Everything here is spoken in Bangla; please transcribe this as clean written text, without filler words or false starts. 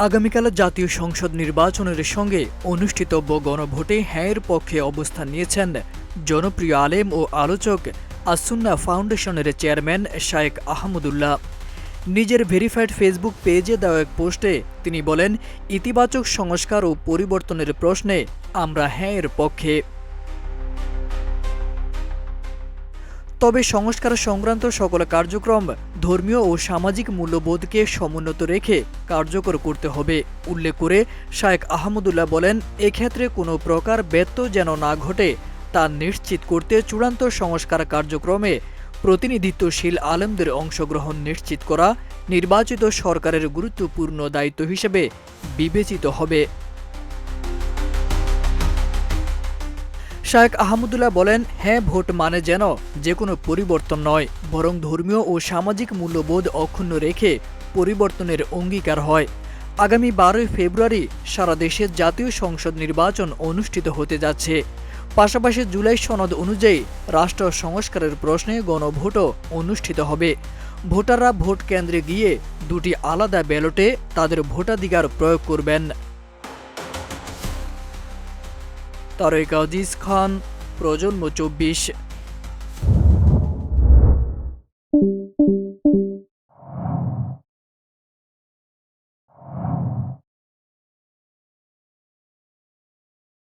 আগামীকাল জাতীয় সংসদ নির্বাচনের সঙ্গে অনুষ্ঠিতব্য গণভোটে হ্যাঁয়ের পক্ষে অবস্থান নিয়েছেন জনপ্রিয় আলেম ও আলোচক আসুন্না ফাউন্ডেশনের চেয়ারম্যান শায়েখ আহমদুল্লাহ। নিজের ভেরিফাইড ফেসবুক পেজে দেওয়া এক পোস্টে তিনি বলেন, ইতিবাচক সংস্কার ও পরিবর্তনের প্রশ্নে আমরা হ্যাঁয়ের পক্ষে। তবে সংস্কার সংক্রান্ত সকল কার্যক্রম ধর্মীয় ও সামাজিক মূল্যবোধকে সমুন্নত রেখে কার্যকর করতে হবে উল্লেখ করে শায়েখ আহমদুল্লাহ বলেন, এক্ষেত্রে কোনো প্রকার ব্যত্যয় যেন না ঘটে তা নিশ্চিত করতে চূড়ান্ত সংস্কার কার্যক্রমে প্রতিনিধিত্বশীল আলেমদের অংশগ্রহণ নিশ্চিত করা নির্বাচিত সরকারের গুরুত্বপূর্ণ দায়িত্ব হিসেবে বিবেচিত হবে। শায়েখ আহমদুল্লাহ বলেন, হ্যাঁ, ভোট মানে যেন যে কোনো পরিবর্তন নয়, বরং ধর্মীয় ও সামাজিক মূল্যবোধ অক্ষুণ্ণ রেখে পরিবর্তনের অঙ্গীকার হয়। আগামী 12 ফেব্রুয়ারি সারা দেশে জাতীয় সংসদ নির্বাচন অনুষ্ঠিত হতে যাচ্ছে। পাশাপাশি জুলাই সনদ অনুযায়ী রাষ্ট্র সংস্কারের প্রশ্নে গণভোটও অনুষ্ঠিত হবে। ভোটাররা ভোট কেন্দ্রে গিয়ে দুটি আলাদা ব্যালটে তাদের ভোটাধিকার প্রয়োগ করবেন। তারেক আজিজ খান, প্রজন্ম 24।